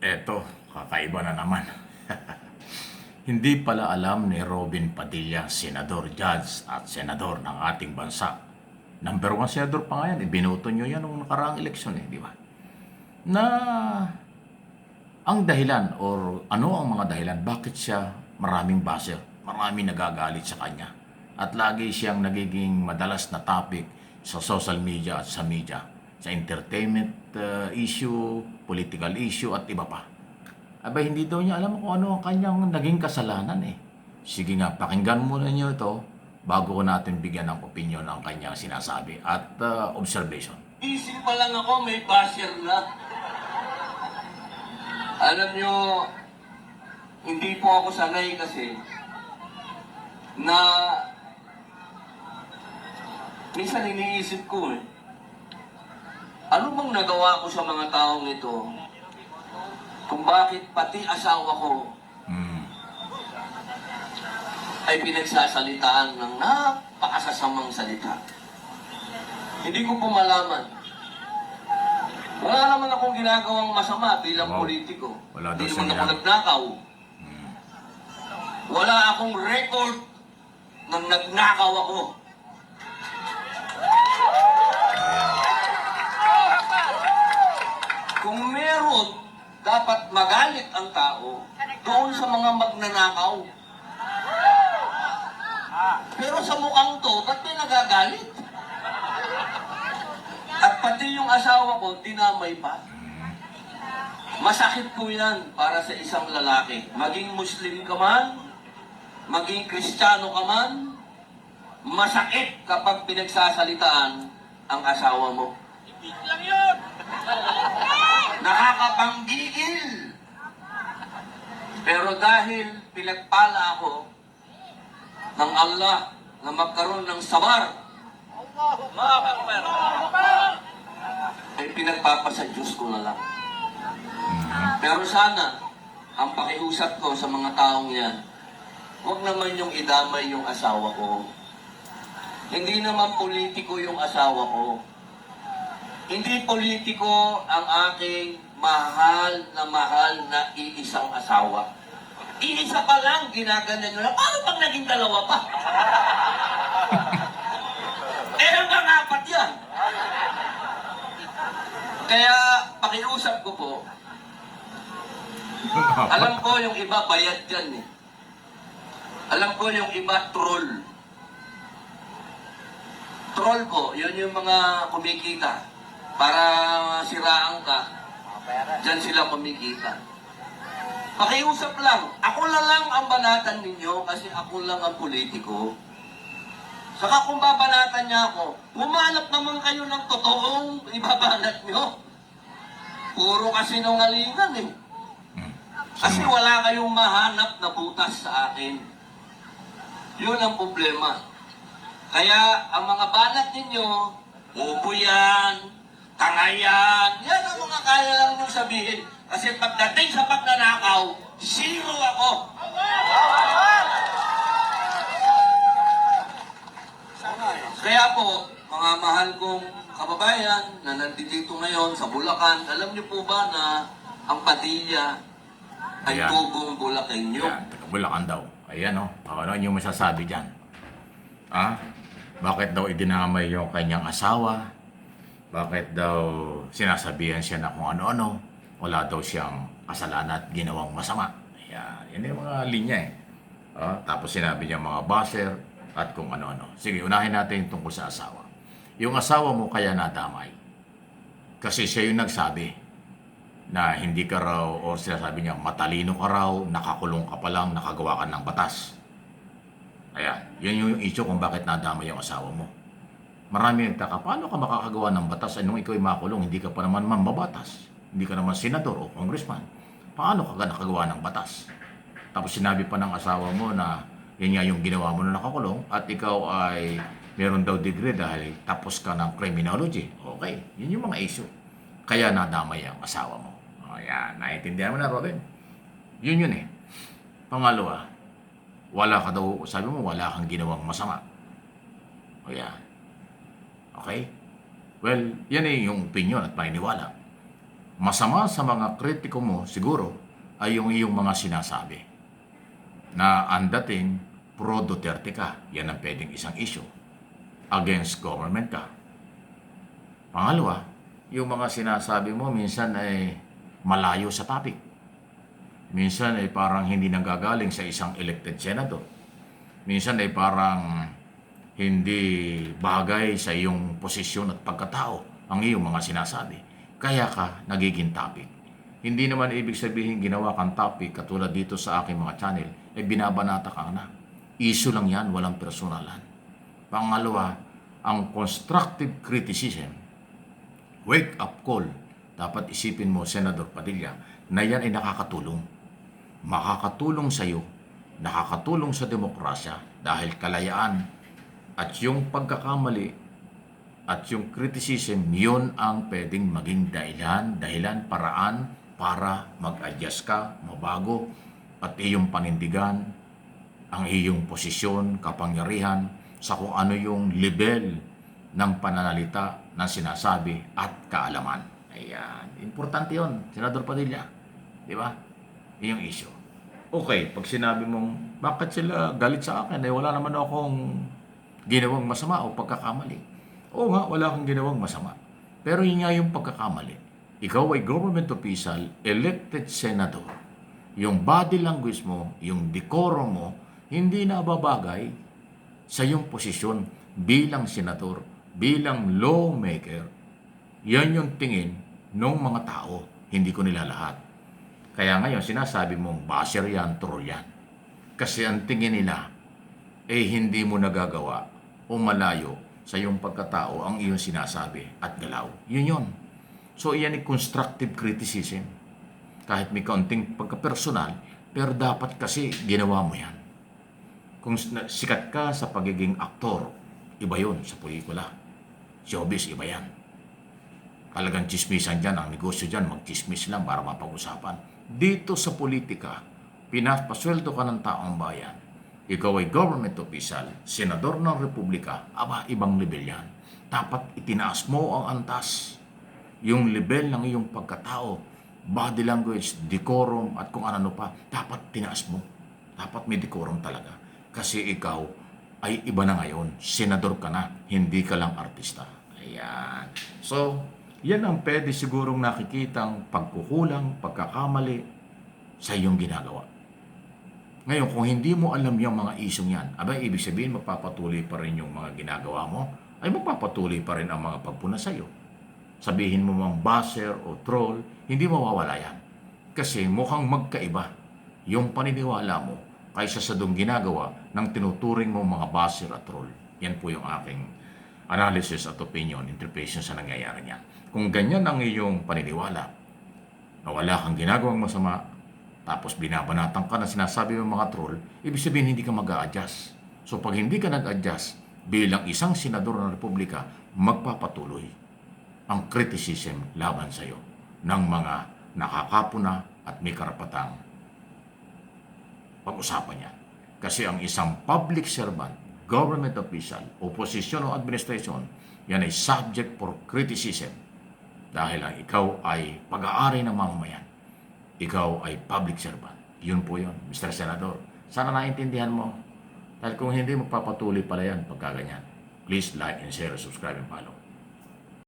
Eto, kakaiba na naman. Hindi pala alam ni Robin Padilla, senador, judge at senador ng ating bansa. Number one senador pa nga yan, ibinoto nyo yan nung nakaraang eleksyon di ba? Na ang dahilan or ano ang mga dahilan, bakit siya maraming baser, maraming nagagalit sa kanya. At lagi siyang nagiging madalas na topic sa social media at sa media, sa entertainment issue, political issue at iba pa. Aba, hindi daw niya alam kung ano ang kanyang naging kasalanan Sige nga, pakinggan muna niyo ito bago ko natin bigyan ng opinion ang kanyang sinasabi at observation. Isip pa lang ako, may basher na. Alam nyo, hindi po ako sanay kasi na minsan iniisip ko ano bang nagawa ko sa mga taong ito kung bakit pati asawa ko ay pinagsasalitaan ng napakasasamang salita. Hindi ko po malaman. Wala naman akong ginagawang masama bilang politiko. Hindi naman ako nagnakaw. Wala akong record ng nagnakaw ako. Kung meron, dapat magalit ang tao doon sa mga magnanakaw. Pero sa mukhang to, ba't may nagagalit? At pati yung asawa ko, dinamay pa. Masakit po yan para sa isang lalaki. Maging Muslim ka man, maging Kristiyano ka man, masakit kapag pinagsasalitaan ang asawa mo. Lang yun! Nakakapanggigil! Pero dahil pinagpala ako ng Allah na magkaroon ng sabar, ay pinagpapasa Diyos ko na lang. Pero sana, ang pakiusap ko sa mga taong yan, huwag naman yung idamay yung asawa ko. Hindi naman politiko yung asawa ko. Hindi politiko ang aking mahal na iisang asawa. Iisa pa lang, ginaganan nyo lang. Paano pag naging dalawa pa? Hanggang apat yan. Kaya, pakiusap ko po, alam ko yung iba bayad dyan Alam ko yung iba troll. Troll po, yun yung mga kumikita. Para siraan ka, dyan sila kumikita. Pakiusap lang, ako lang ang banatan ninyo kasi ako lang ang politiko. Saka kung babanatan niya ako, humanap naman kayo ng totoong ibabanat nyo. Puro kasinungalingan Kasi wala kayong mahanap na butas sa akin. Yun ang problema. Kaya ang mga banat ninyo, upo yan, tanga yan ang mga kaya lang nyo sabihin. Kasi pagdating sa pagnanakaw, zero ako. Kaya po, mga mahal kong kababayan na nandito ngayon sa Bulacan, alam niyo po ba na ang Padilla ay tubong Bulacanyo? Ayan, taga Bulacan daw. Ayan ano yung masasabi dyan? Bakit daw idinamay yung kanyang asawa? Bakit daw sinasabihan siya na kung ano-ano? Wala daw siyang kasalanan at ginawang masama. Ayan, yan yung mga linya Tapos sinabi niya mga baser, at kung ano-ano. Sige, unahin natin yung tungkol sa asawa. Yung asawa mo kaya nadamay. Kasi siya yung nagsabi na hindi ka raw, o sinasabi niya, matalino ka raw, nakakulong ka pa lang, nakagawa ka ng batas. Ayan, yun yung issue kung bakit nadamay yung asawa mo. Marami nagtaka, paano ka makakagawa ng batas? Anong ikaw ay makulong, hindi ka pa naman mambabatas. Hindi ka naman senador o congressman. Paano ka nakagawa ng batas? Tapos sinabi pa ng asawa mo na yan nga yung ginawa mo na nakakulong at ikaw ay meron daw degree dahil tapos ka ng criminology. Okay, yun yung mga issue. Kaya nadamay ang asawa mo. Ayan, naiintindihan mo na, Robin? Yun Pangalawa, wala ka daw, sabi mo, wala kang ginawang masama. O yan. Okay? Well, yan yung opinion at paniniwala. Masama sa mga kritiko mo siguro ay yung iyong mga sinasabi na ang dating pro Duterte ka. Yan ang pwedeng isang issue. Against government ka. Pangalawa, yung mga sinasabi mo minsan ay malayo sa topic. Minsan ay parang hindi nanggagaling sa isang elected senator. Minsan ay parang hindi bagay sa iyong posisyon at pagkatao ang iyong mga sinasabi. Kaya ka nagiging topic. Hindi naman ibig sabihin ginawa kang topic katulad dito sa aking mga channel, ay binabanata ka na. Issue lang yan, walang personalan. Pangalawa, ang constructive criticism, wake up call. Dapat isipin mo, Senador Padilla, na yan ay nakakatulong. Makakatulong sa iyo, nakakatulong sa demokrasya dahil kalayaan at yung pagkakamali at yung criticism, yun ang pwedeng maging dahilan, paraan para mag-adjust ka, mabago, at iyong panindigan, ang iyong posisyon, kapangyarihan, sa kung ano yung level ng pananalita ng sinasabi at kaalaman. Ayan, importante yun, Senador Padilla. Di ba? Yun yung issue. Okay, pag sinabi mong, bakit sila galit sa akin? Wala naman akong ginawang masama o pagkakamali. Oo nga, wala kang ginawang masama. Pero yun nga yung pagkakamali. Ikaw ay government official, elected senator. Yung body language mo, yung decorum mo, hindi na babagay sa yung posisyon bilang senador, bilang lawmaker. Yan yung tingin ng mga tao. Hindi ko nila lahat. Kaya ngayon, sinasabi mong basher yan, troll yan. Kasi ang tingin nila, hindi mo nagagawa o malayo sa iyong pagkatao ang iyong sinasabi at galaw. Yun yun. So, iyan ay constructive criticism. Kahit may kaunting pagka-personal, pero dapat kasi ginawa mo yan. Kung sikat ka sa pagiging aktor, iba yun sa pelikula. Showbiz, iba yan. Talagang chismisan dyan, ang negosyo dyan, mag-chismis lang para mapag-usapan. Dito sa politika, pinapasweldo ka ng taong bayan. Ikaw ay government official, senador ng republika, ibang level yan. Dapat itinaas mo ang antas. Yung level ng iyong pagkatao, body language, decorum, at kung ano pa, dapat tinaas mo. Dapat may decorum talaga. Kasi ikaw ay iba na ngayon. Senador ka na, hindi ka lang artista. Ayan. So, yan ang pwede sigurong nakikitang pagkukulang, pagkakamali sa iyong ginagawa. Ngayon, kung hindi mo alam yung mga isyong yan, ibig sabihin magpapatuloy pa rin yung mga ginagawa mo, ay magpapatuloy pa rin ang mga pagpuna sa iyo. Sabihin mo mang basher o troll, hindi mawawala yan. Kasi mukhang magkaiba yung paniniwala mo kaysa sa dong ginagawa ng tinuturing mo mga basher at troll. Yan po yung aking analysis at opinion, interpretation sa nangyayari niyan. Kung ganyan ang iyong paniniwala, na wala kang ginagawang masama, tapos binabanatan ka na sinasabi ng mga troll, ibig sabihin hindi ka mag-a-adjust. So pag hindi ka nag-adjust, bilang isang senador ng republika, magpapatuloy ang criticism laban sa iyo ng mga nakakapuna at may karapatang pag-usapan yan. Kasi ang isang public servant, government official, opposition o administration, yan ay subject for criticism. Dahil ang ikaw ay pag-aari ng mamamayan. Ikaw ay public servant. Yun po yun, Mr. Senador. Sana naintindihan mo. Dahil kung hindi, magpapatuloy pala yan pagkaganyan. Please like and share, subscribe and follow.